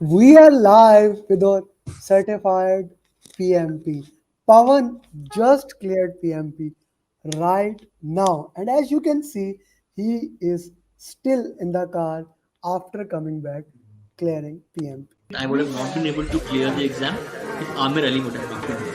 We are live with our certified PMP. Pavan just cleared PMP right now. And as you can see, he is still in the car after coming back clearing PMP. I would have not been able to clear the exam if Amir Ali would have not been there.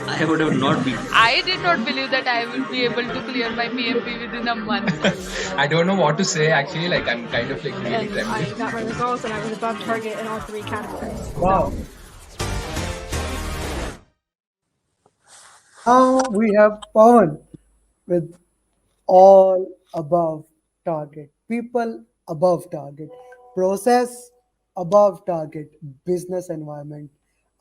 I would have not been. I did not believe that I would be able to clear my PMP within a month. I don't know what to say actually. Like I'm kind of like really And I trembling. got my results and I was above target in all three categories. Wow. Now we have Pavan with all above target, people above target, process above target, business environment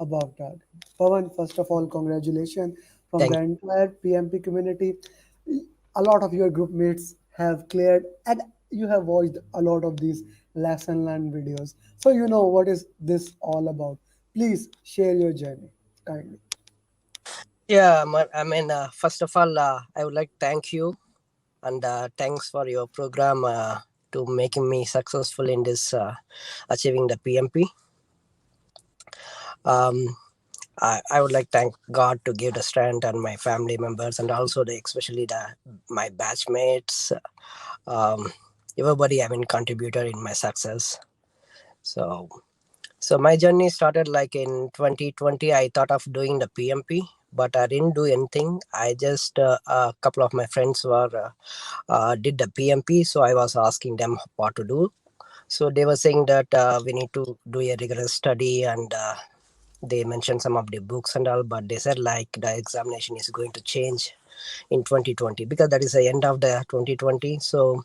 above target. Pavan, first of all, congratulations from Thank the entire PMP community. A lot of your group mates have cleared, and you have watched a lot of these lesson learned videos. So you know what is this all about. Please share your journey kindly. Yeah, first of all, I would like to thank you and thanks for your program to making me successful in this achieving the PMP. Um, I would like to thank God to give the strength and my family members and also especially my batchmates, um, everybody contributed in my success. So my journey started like in 2020. I thought of doing the PMP, but I didn't do anything. I just a couple of my friends were did the PMP, so I was asking them what to do. So they were saying that we need to do a rigorous study, and they mentioned some of the books and all, but they said like the examination is going to change in 2020 because that is the end of the 2020. So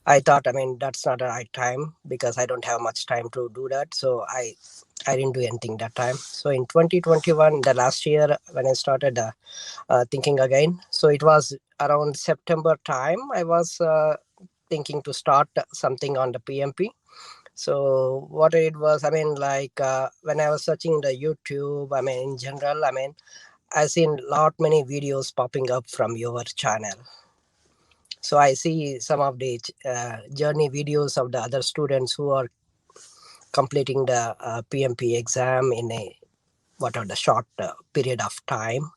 I thought, that's not the right time because I don't have much time to do that. So I didn't do anything that time. So in 2021, the last year when I started thinking again, so it was around September time. I was thinking to start something on the PMP. So what it was, when I was searching the YouTube, in general, I seen lot many videos popping up from your channel. So I see some of the journey videos of the other students who are completing the PMP exam in a the short period of time.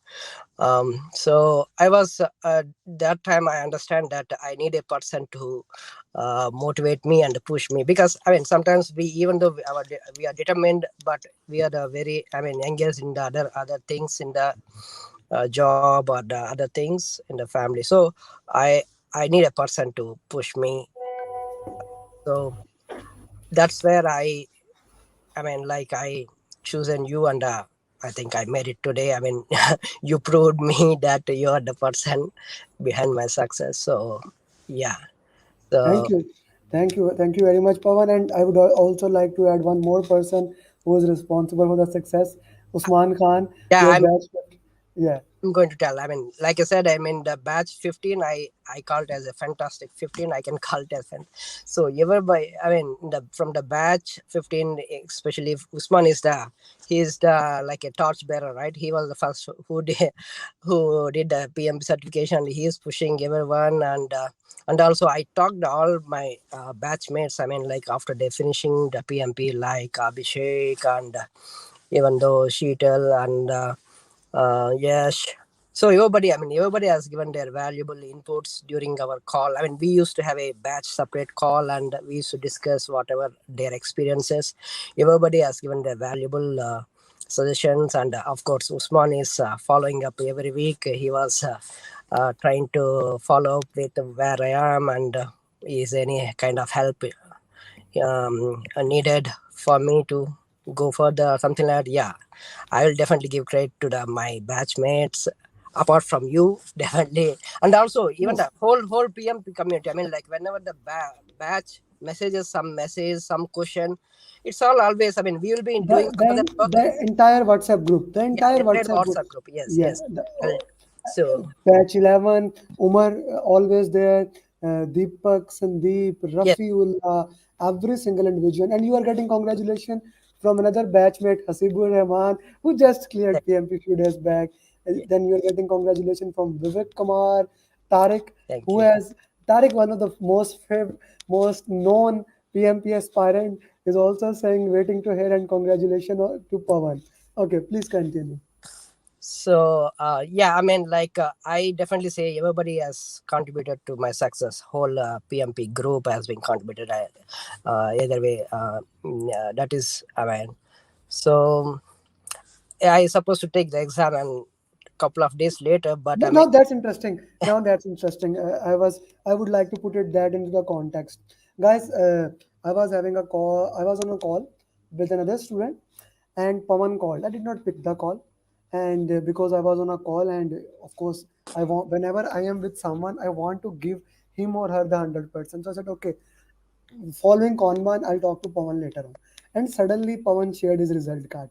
So I was that time I understand that I need a person to motivate me and push me because sometimes we, even though we are determined, but we are the very engaged in the other things in the job or the other things in the family. So I need a person to push me. So that's where I chosen you, and I think I made it today. You proved me that you are the person behind my success. So yeah. So Thank you. Thank you. Thank you very much, Pavan. And I would also like to add one more person who is responsible for the success, Usman Khan, yeah, your batch. Yeah. I'm going to tell. Like I said, the batch 15, I call it as a fantastic 15. I can call it as so ever by from the batch 15, especially if Usman is he's the like a torch bearer, right? He was the first who did the PM certification. He is pushing everyone, and also I talked to all my batchmates. Like after they finishing the PMP, like Abhishek and even though Sheetal and yes. So everybody has given their valuable inputs during our call. We used to have a batch separate call and we used to discuss whatever their experiences. Everybody has given their valuable suggestions, and of course, Usman is following up every week. He was trying to follow up with where I am, and is any kind of help needed for me to go further or something like that. Yeah, I will definitely give credit to my batchmates apart from you definitely, and also even the whole PMP community. Like whenever the batch messages some message, some question, it's all always we will be doing The, some other the, work. the entire WhatsApp group. The Yeah, entire entire WhatsApp group. WhatsApp group. Yes, Yeah. yes. So Batch 11, Umar always there, Deepak, Sandeep, yes, Rafiullah, every single individual. And you are getting congratulations from another batchmate, Hasibur Rahman, who just cleared thank, PMP few days back. yeah, Then you are getting congratulations from Vivek Kumar, Tariq, thank who you. has Tariq, one of the most known PMP aspirant is also saying waiting to hear and congratulations to Pavan. Okay, please continue. So yeah, I mean, I definitely say everybody has contributed to my success. Whole PMP group has been contributed. Either way, that is, I mean, so I supposed to take the exam and couple of days later, but No, I mean, now that's interesting. Now that's interesting. I would like to put it that into the context, guys. I was having a call. I was on a call with another student, and Pawan called. I did not pick the call, and because I was on a call, and of course, I want whenever I am with someone, I want to give him or her the 100%. So I said, okay, following Kanban, I'll talk to Pawan later on. And suddenly, Pawan shared his result card.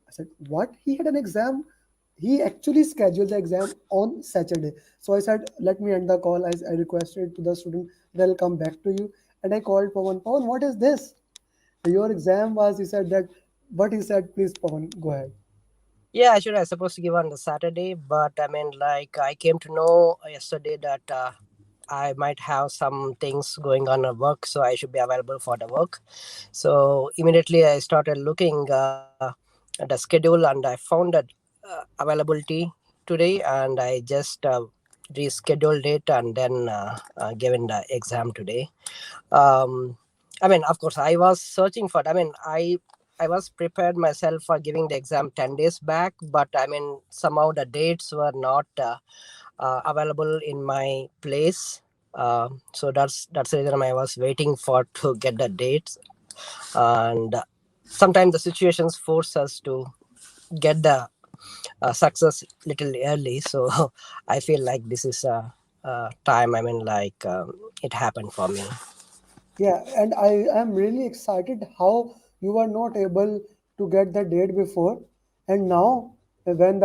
I said, what? He had an exam. He actually scheduled the exam on Saturday. So I said, let me end the call. I requested to the student, they'll come back to you. And I called Pawan. Pawan, what is this? Your exam was, he said that, but he said, please, Pawan, go ahead. yeah, I should I supposed to give on the Saturday, but I mean, I came to know yesterday that I might have some things going on at work, so I should be available for the work. So immediately I started looking at the schedule, and I found that availability today, and I just rescheduled it and then given the exam today. I mean, of course, I was searching for it. I mean, I was prepared myself for giving the exam 10 days back, but I mean, somehow the dates were not available in my place. So that's the reason I was waiting for to get the dates. And sometimes the situations force us to get the success little early. So I feel like this is a time. I mean, it happened for me. Yeah, and I am really excited how you were not able to get the date before, and now when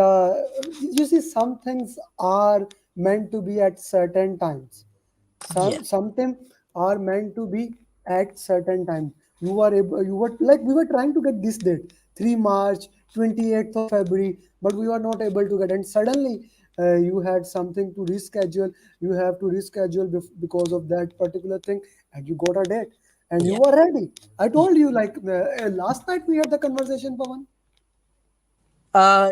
you see some things are meant to be at certain times. Yeah. Something are meant to be at certain times. You were like we were trying to get this date, 3 March, 28th of February, but we were not able to get. And suddenly, you had something to reschedule. You have to reschedule because of that particular thing, and you got a date, and you Yeah. were ready. I told you like last night we had the conversation, Pawan. Uh,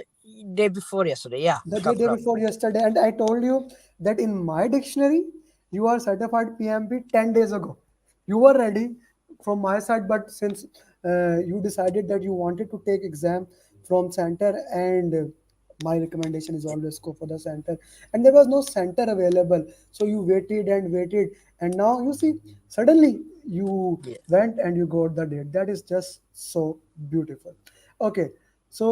Day before yesterday. Yeah, The day couple of. before yesterday, and I told you that in my dictionary you are certified PMP 10 days ago. You were ready from my side, but since you decided that you wanted to take exam from center, and my recommendation is always go for the center, and there was no center available, so you waited and waited, and now you see suddenly you Yeah. went and you got the date. That is just so beautiful. Okay, so,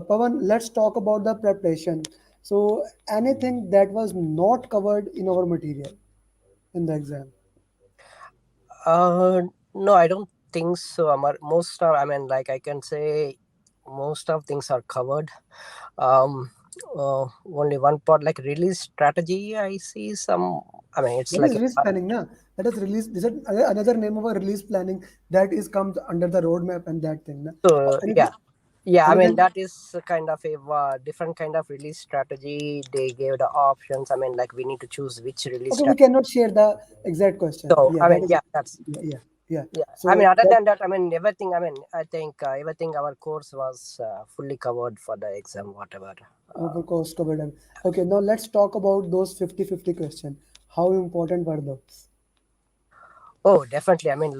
Pawan, let's talk about the preparation. So, anything that was not covered in our material in the exam. Uh, no, I don't think so. Most of, I mean, I can say, most of things are covered. Um, Only one part like release strategy. I see some. I mean, it's That like is release planning, na? That is release. This is another name of a release planning that is comes under the roadmap and that thing, na? so Anything? yeah. Yeah, I mean Anything? that is a kind of a different kind of release strategy. They gave the options. I mean, we need to choose which release Okay, we strategy. cannot share the exact question. So Yeah, I that mean, is. yeah, that's Yeah, yeah, yeah. yeah. I mean, So other that than that, I mean, everything. I mean, I think everything our course was fully covered for the exam, whatever. Uh, over cost covered. Okay, now let's talk about those 50-50 question. How important were those? Oh, definitely. I mean,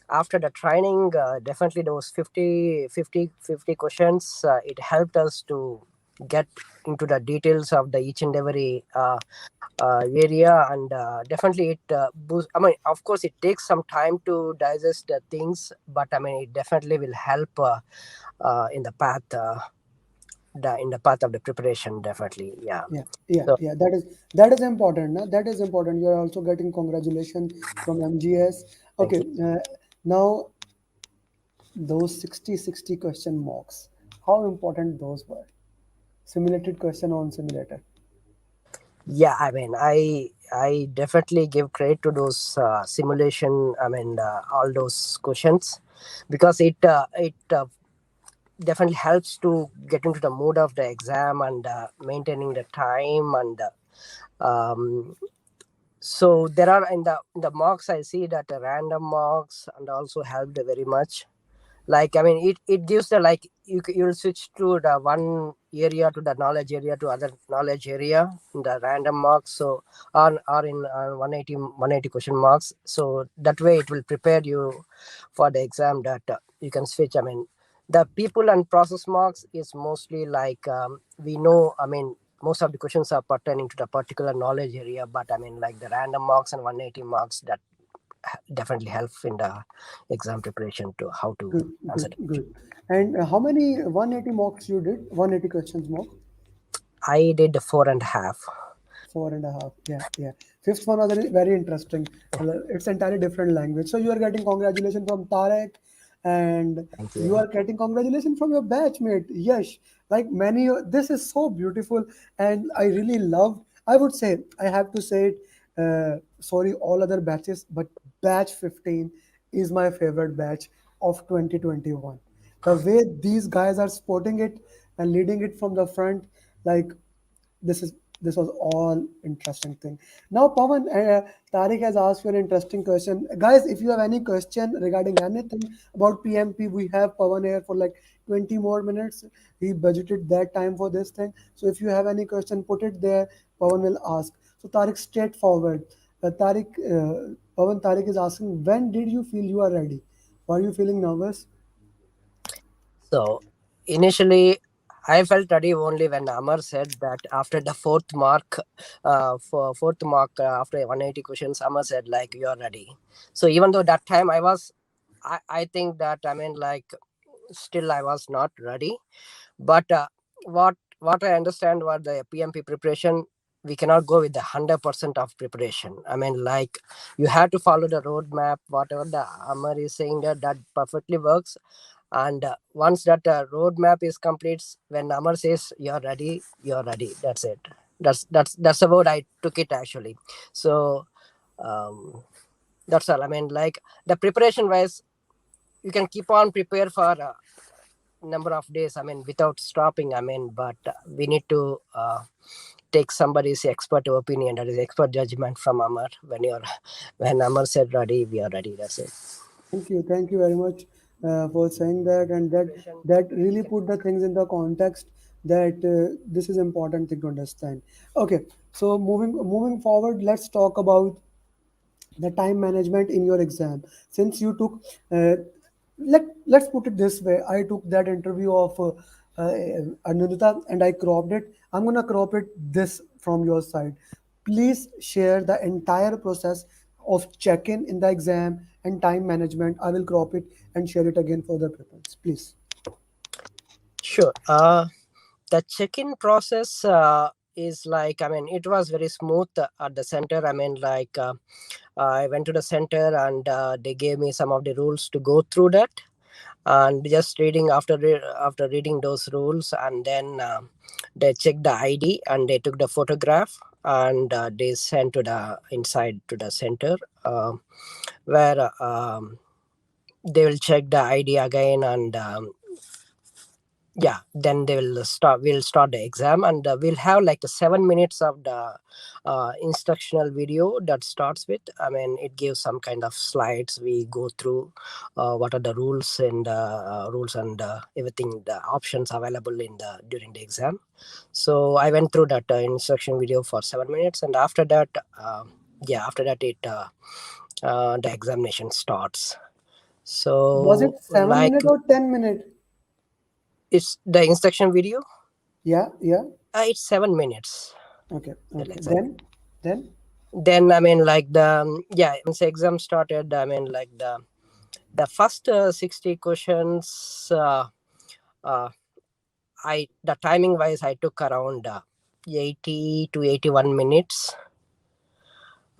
after the training, definitely those 50 questions, it helped us to get into the details of the each and every area, and definitely it boost. I mean, of course, it takes some time to digest the things, but I mean, it definitely will help in the path. In the path of the preparation, definitely, yeah. Yeah, yeah, So yeah. That is important. Na? That is important. You are also getting congratulations from MGS. thank Okay, you. now those 60-60 question mocks. How important those were? Simulated question on simulator. Yeah, I mean, I definitely give credit to those simulation. I mean, all those questions, because it definitely helps to get into the mood of the exam and maintaining the time and um, So there are in the mocks, I see that the random mocks and also helped very much. Like, I mean, it gives the, like, you'll switch to the one area to the knowledge area to other knowledge area in the random marks, so or in 180 question marks, so that way it will prepare you for the exam, that you can switch. I mean, the people and process marks is mostly like, we know, I mean, most of the questions are pertaining to the particular knowledge area, but I mean, like the random marks and 180 marks, that definitely help in the exam preparation to how to Good, answer good, the question. good. And how many 180 mocks you did? 180 questions mock? I did 4.5. 4.5. Yeah, yeah. Fifth one was very interesting. It's entirely different language. So you are getting congratulations from Tarek, and Thank you you. are getting congratulations from your batchmate. Yes, like many. This is so beautiful, and I really love. I would say I have to say it. Sorry, all other batches, but batch 15 is my favorite batch of 2021. The way these guys are sporting it and leading it from the front, like this is this was all interesting thing. Now, Pawan, Tariq has asked you an interesting question. Guys, if you have any question regarding anything about PMP, we have Pawan here for like 20 more minutes. He budgeted that time for this thing. So if you have any question, put it there. Pawan will ask. So Tariq, straightforward. Pawan, Tariq is asking, when did you feel you are ready? Were you feeling nervous? So initially, I felt ready only when Amar said that after the fourth mark after 180 questions, Amar said like, you're ready. So even though that time I think that, I mean, like, still I was not ready. But what I understand was the PMP preparation. We cannot go with the 100% of preparation. I mean, like, you have to follow the roadmap. Whatever the Amar is saying, that perfectly works. And once that roadmap is complete, when Amar says you're ready. That's it. That's the word I took it actually. So um, that's all. I mean, like, the preparation wise, you can keep on prepare for number of days, I mean, without stopping, I mean, but we need to take somebody's expert opinion, that is expert judgment from Amar. When Amar said ready, we are ready. That's it. Thank you very much for saying that, and that really put the things in the context that this is important thing to understand. Okay, so moving forward, let's talk about the time management in your exam. Since you took, let's put it this way, I took that interview of Anandita and I cropped it. I'm gonna crop it this from your side. Please share the entire process of check-in in the exam and time management. I will crop it and share it again for the purpose, please. Sure. The check-in process is like, I mean, it was very smooth at the center. I mean, like, I went to the center and they gave me some of the rules to go through that, and just reading after reading those rules, and then they checked the ID and they took the photograph, and they sent to the inside to the center, where they will check the ID again, and yeah, then we'll start the exam, and we'll have like the 7 minutes of the instructional video that starts with, I mean, it gives some kind of slides. We go through what are the rules and everything, the options available in the during the exam. So I went through that instruction video for 7 minutes, and after that, after that it the examination starts. Was it So, seven like, minute or 10 minute? it's the instruction video. Yeah, yeah. It's 7 minutes. Okay, The okay. exam. Then Then, I mean, like, once the exam started, I mean, like, the first 60 questions, uh, the timing wise, I took around 80 to 81 minutes,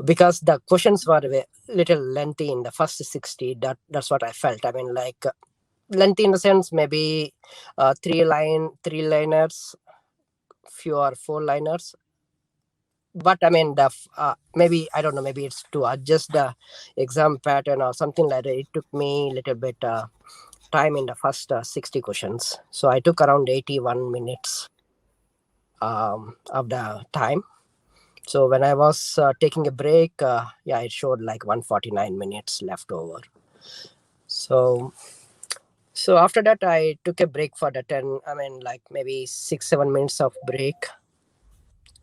because the questions were a little lengthy in the first 60. That's what I felt. I mean, like, lengthy in the sense, maybe three liners, few or four liners. But I mean, maybe, I don't know, maybe it's to adjust the exam pattern or something like that. It took me a little bit time in the first 60 questions, so I took around 81 minutes of the time. So when I was taking a break, yeah, it showed like 149 minutes left over. So after that, I took a break for the 10. I mean, like maybe 6-7 minutes of break.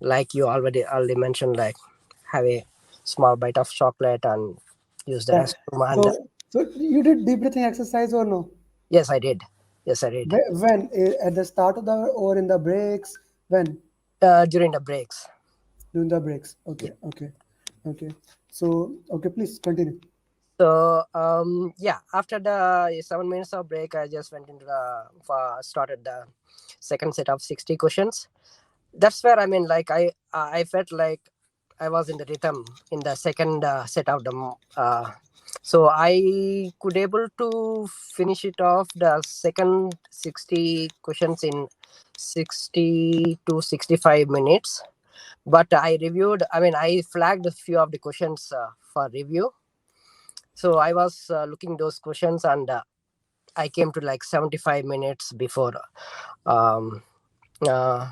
Like you already mentioned, like have a small bite of chocolate and use the Yeah. restroom. And So you did deep breathing exercise or no? yes, I did. Yes, I did. When? At the start of the or in the breaks? When? During the breaks. During the breaks. Yeah. Okay. So okay, please continue. So yeah, after the 7 minutes of break, I just went into the started the second set of 60 questions. That's where I mean, like I felt like I was in the rhythm in the second set of the. So I could able to finish it off the second 60 questions in 60 to 65 minutes. But I reviewed. I mean, I flagged a few of the questions for review. So I was looking those questions, and I came to like 75 minutes before. Um,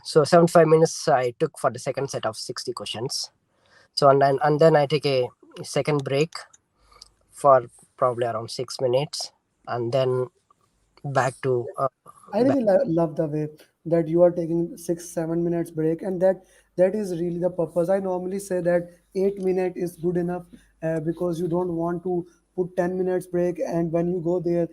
so 75 minutes I took for the second set of 60 questions. So and then I take a second break for probably around 6 minutes, and then back to I back. really love the way that you are taking 6-7 minutes break, and that is really the purpose. I normally say that 8 minute is good enough because you don't want to put 10 minutes break, and when you go there,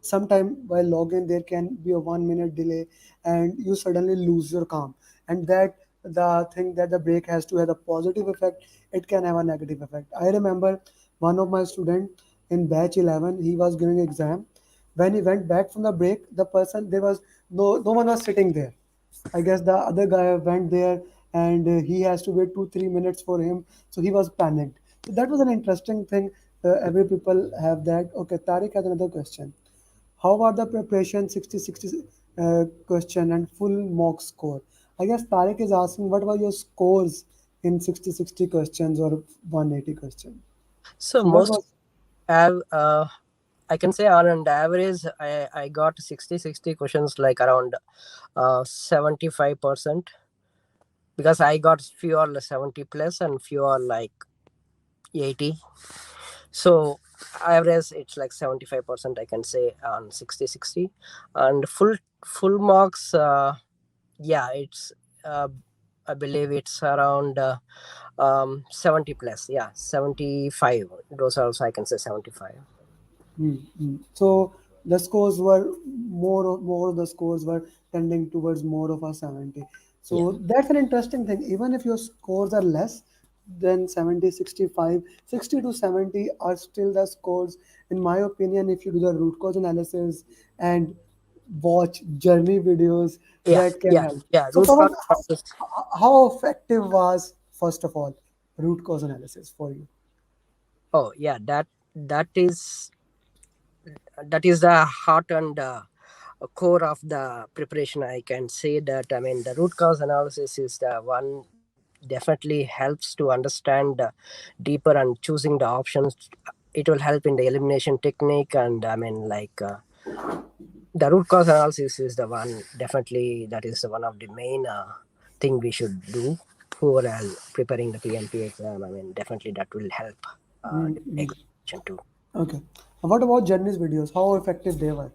sometime while login there can be a 1 minute delay, and you suddenly lose your calm, and that the thing that the break has to have a positive effect, it can have a negative effect. I remember one of my student in batch 11, he was giving exam. When he went back from the break, the person, there was no one was sitting there. I guess the other guy went there, and he has to wait 2-3 minutes for him, so he was panicked. So that was an interesting thing. Every people have that. Okay, Tariq has another question. How about the preparation 60-60 question and full mock score? I guess Tariq is asking what were your scores in 60-60 questions or 180 questions. So So what most was? have I can say on an average I got 60 questions like around 75%, because I got few are 70 plus and few are like 80. So average it's like 75% I can say on 60-60. And full marks, yeah, it's I believe it's around 70 plus, yeah, 75. Those also I can say 75. So the scores were more of the scores were tending towards more of a 70. Yeah, So that's an interesting thing. Even if your scores are less than 70, 65, 60 to 70 are still the scores. In my opinion, if you do the root cause analysis and watch journey videos, yeah, that can yeah, help. yeah, So root Pawan, cause analysis. how effective was, first of all, root cause analysis for you? Oh yeah, that is the heart and core of the preparation. I can say that. I mean, the root cause analysis is the one definitely helps to understand deeper and choosing the options. It will help in the elimination technique, and I mean, like the root cause analysis is the one definitely that is one of the main thing we should do for preparing the PMP exam. I mean, definitely that will help the Mm-hmm. examination too. Okay. What about journeys videos? How effective they were?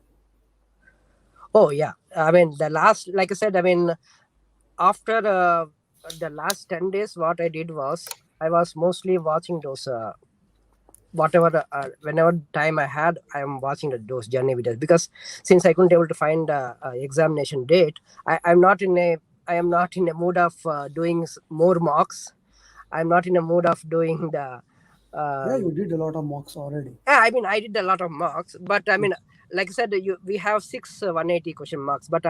Oh yeah, I mean the last, like I said, I mean after the last 10 days, what I did was I was mostly watching those whatever whenever time I had, I am watching those journey videos, because since I couldn't able to find examination date, I'm not in a I am not in a mood of doing more mocks. I'm not in a mood of doing the Yeah, um, you did a lot of mocks already. yeah, I mean, I did a lot of marks, but I mean, like I said, we have six 180 question marks. But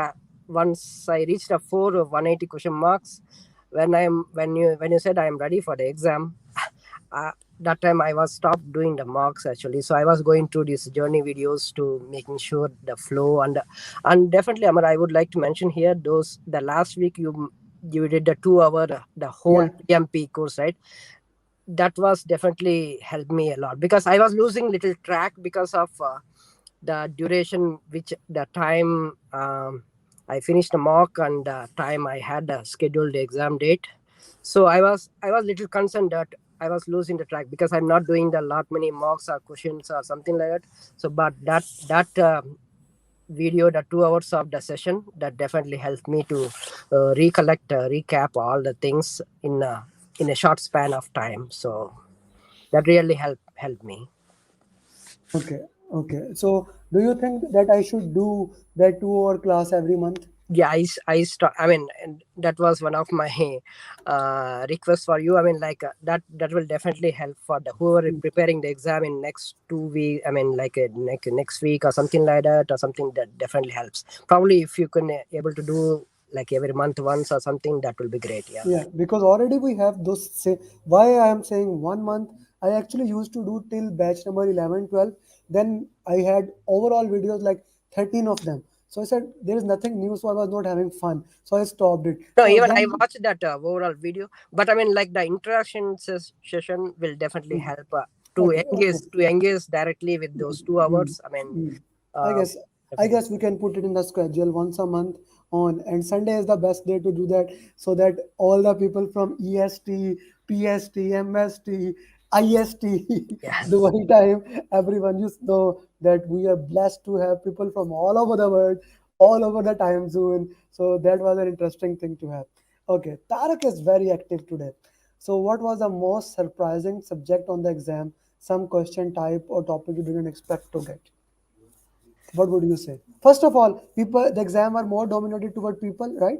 once I reached a four 180 question marks, when you said I am ready for the exam, uh, that time I was stopped doing the marks actually. So I was going through these journey videos to making sure the flow, and definitely, Amar, I would like to mention here those the last week you did the 2 hour the whole Yeah. PMP course, right? That was definitely helped me a lot, because I was losing little track because of the duration, which the time I finished the mock and the time I had scheduled exam date. So I was little concerned that I was losing the track because I'm not doing the lot many mocks or questions or something like that. So but that video, the 2 hours of the session, that definitely helped me to recollect, recap all the things in a short span of time. So that really helped me. Okay, okay. So, do you think that I should do that 2 hour class every month? Yeah, I mean, and that was one of my requests for you. I mean, like that will definitely help for the whoever is preparing the exam in next 2 weeks. I mean, like next week or something like that, or something that definitely helps. Probably if you can able to do like every month once or something, that will be great. Yeah. Yeah, because already we have those. Say, why I am saying 1 month, I actually used to do till batch number 11, 12. Then I had overall videos like 13 of them. So I said there is nothing new, so I was not having fun. So I stopped it. No, So even I then, watched that overall video, but I mean, like the interaction session will definitely mm, help okay, okay. to engage directly with those two Mm, hours. I mean, mm. I uh, guess I definitely. guess we can put it in the schedule once a month on, and Sunday is the best day to do that, so that all the people from EST, PST, MST, IST, Yeah. Dubai time, everyone, you know that we are blessed to have people from all over the world, all over the time zone. So that was an interesting thing to have. Okay, Tarak is very active today. So what was the most surprising subject on the exam? Some question type or topic you didn't expect to get? What would you say? First of all, people, the exam are more dominated toward people, right?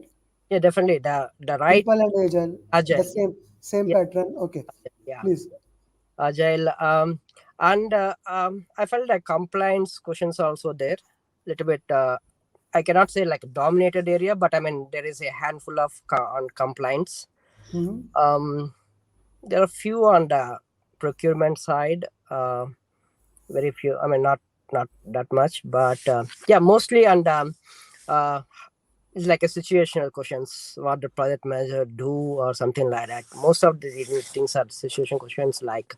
Yeah, definitely. The right People and agile, the agile. Yeah, same yeah, pattern. Okay, yeah. please. Agile. And I felt like compliance questions are also there. Little bit. I cannot say like dominated area, but I mean there is a handful of on compliance. Hmm. Um, there are few on the procurement side. Very few. I mean not that much, but yeah, mostly on the uh, it's like a situational questions, what the project manager do or something like that. Most of the things are situation questions, like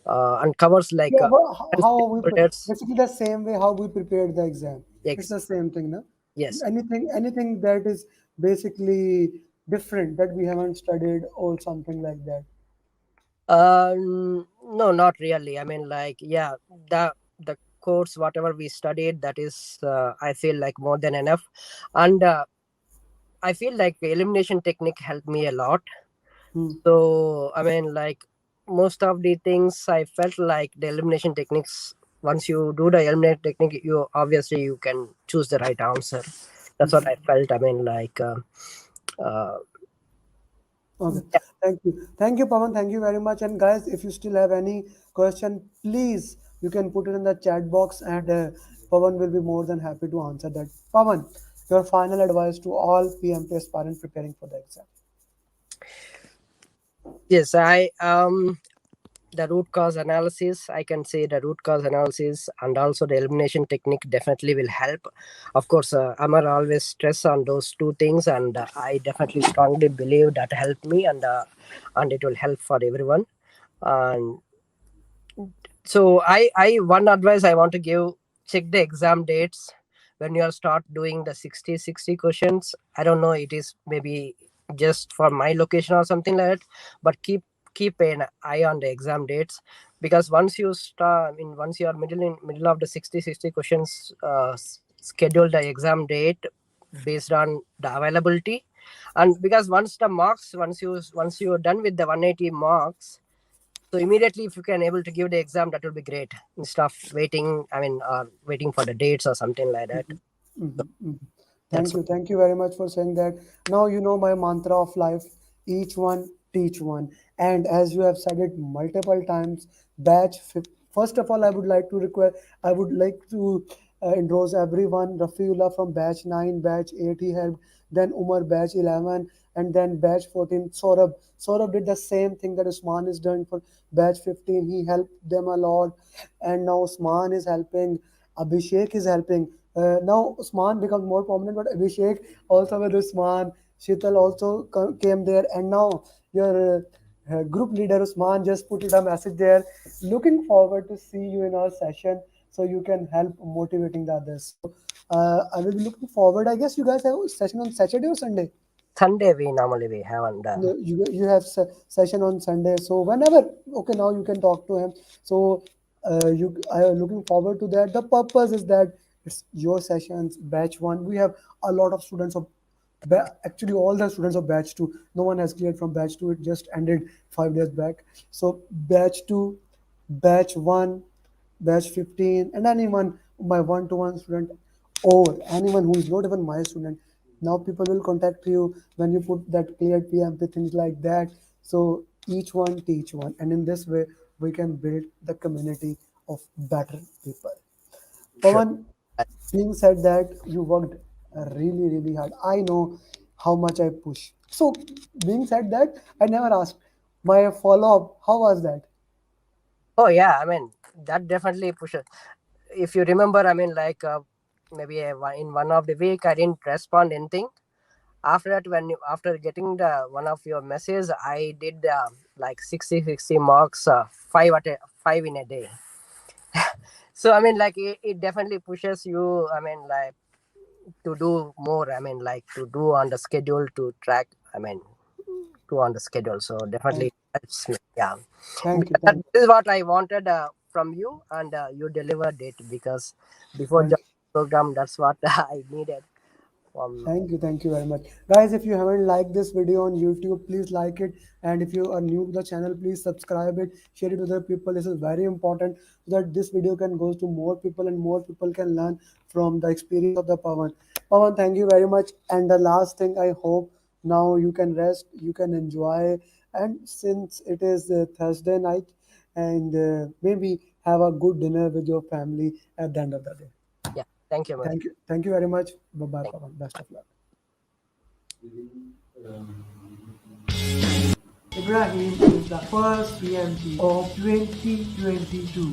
and covers like Yeah, but how we stakeholders. basically the same way how we prepared the exam. It's Ex- the same thing, no? yes. Anything that is basically different that we haven't studied or something like that. No, not really. I mean, like, yeah, the course whatever we studied, that is I feel like more than enough. And I feel like the elimination technique helped me a lot. Hmm. So I mean, like, most of the things I felt like the elimination techniques, once you do the elimination technique, you obviously you can choose the right answer. That's what I felt. I mean, like, uh, Okay, thank you, Pavan. Thank you very much. And guys, if you still have any question, please you can put it in the chat box, and Pavan will be more than happy to answer that. Pavan, your final advice to all PMP aspirants preparing for the exam. yes, the root cause analysis, I can say the root cause analysis and also the elimination technique definitely will help. Of course, Amar always stress on those two things, and I definitely strongly believe that helped me, and it will help for everyone. And so I one advice I want to give: check the exam dates when you are start doing the 60 questions. I don't know, it is maybe just for my location or something like that, but keep an eye on the exam dates, because once you start, I mean, once you are middle of the 60 questions, schedule the exam date based on the availability. And because once the marks, once you're done with the 180 marks, so immediately, if you can able to give the exam, that will be great. Instead of waiting, I mean, waiting for the dates or something like that. Mhm, mhm. That's what. Thank you very much for saying that. Now you know my mantra of life: each one, teach one. And as you have said it multiple times, First of all, I would like to request. I would like to endorse everyone. Rafiullah from batch 9, batch 8, he helped. Then Umar batch 11, and then batch 14. Saurabh did the same thing that Usman is doing for batch 15. He helped them a lot, and now Usman is helping. Abhishek is helping. Now Usman becomes more prominent, but Abhishek also with Usman. Sheetal also came there, and now your group leader Usman just put it a message there. Looking forward to see you in our session, so you can help motivating the others. So I will be looking forward. I guess you guys have a session on Saturday or Sunday. Sunday we normally have, and You have session on Sunday, so whenever, okay, now you can talk to him. So you I am looking forward to that. The purpose is that it's your sessions, batch one. We have a lot of students of actually all the students of batch two. No one has cleared from batch two. It just ended 5 days back. So batch two, batch one, batch 15, and anyone, my one-to-one student, or anyone who is not even my student. Now people will contact you when you put that cleared PMP, things like that. So each one teach one, and in this way we can build the community of better people. sure. Pavan, being said that you worked really, really hard. I know how much I push. So being said that, I never asked my follow-up. How was that? Oh yeah, I mean that definitely pushes. If you remember, I mean like maybe in one of the week I didn't respond anything. After that, after getting the one of your messages, I did like 60 marks, 5 in a day. So I mean like it definitely pushes you, I mean like to do more, I mean like to do on the schedule, to track, I mean to on the schedule. So Thank, definitely helps me, yeah. thank you, Because thank you. this is what I wanted from you, and you delivered it, because before Thank joining the program, that's what I needed from. Thank you very much. Guys, if you haven't liked this video on YouTube, please like it. And if you are new to the channel, please subscribe it, share it with other people. This is very important so that this video can go to more people and more people can learn from the experience of the Pavan. Pavan, thank you very much. And the last thing, I hope now you can rest, you can enjoy. And since it is Thursday night, and maybe have a good dinner with your family at the end of the day. Yeah, thank you, man. Thank you. Thank you very much. Bye bye, Thank Pavan. Best of luck. Ibrahim is the first PMP of 2022.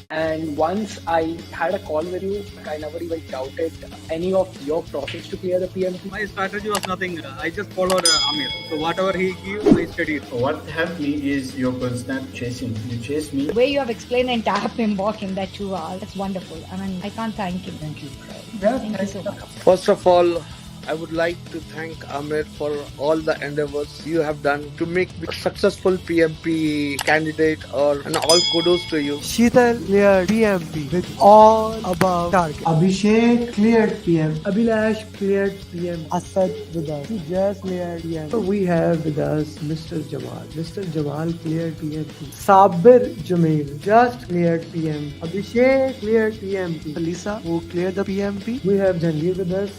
And once I had a call with you, I never even doubted any of your process to clear the PMP. My strategy was nothing. I just followed Amir. So whatever he gives, I studied. What helped me is your constant chasing. You chase me. The way you have explained the entire PMBOK in that 2 hours, that's wonderful. I mean, I can't thank him. Thank you. Thank you so much. First of all, I would like to thank AMER for all the endeavors you have done to make me a successful PMP candidate, and all kudos to you. Sheetal cleared PMP with all above target. Abhishek cleared PM. Abhilash cleared PM. Asad with us. He just cleared PM. So we have with us Mr. Jamal. Mr. Jamal cleared PMP. Sabir Jamil just cleared PM. Abhishek cleared PMP. Lisa who cleared the PMP. We have Janveer with us,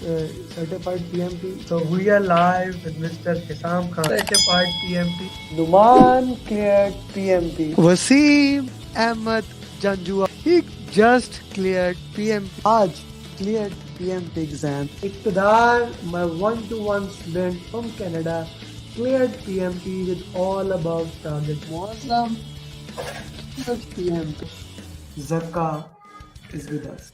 certified PMP. So we are live with Mr. Hisam Khan, certified PMP. Numan cleared PMP. Wasim Ahmed Janjua, he just cleared PMP. Aj cleared PMP exam. Iqtidar, my one-to-one student from Canada, cleared PMP with all above target. Muslim cleared PMP. Zaka is with us.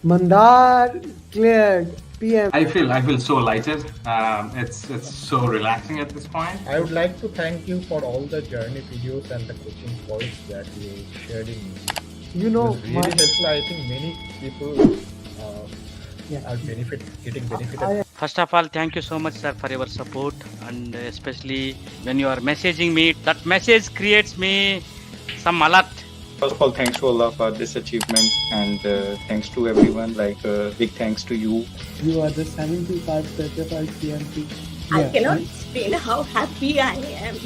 Mandar cleared PM. I feel so lighted. It's so relaxing at this point. I would like to thank you for all the journey videos and the coaching points that you shared in me. You know, it was really helpful. I think many people are getting benefited. First of all, thank you so much, sir, for your support, and especially when you are messaging me. That message creates me some alert. First of all, thanks to Allah for this achievement, and thanks to everyone. Big thanks to you. You are the 75 certified PMP. I cannot explain how happy I am.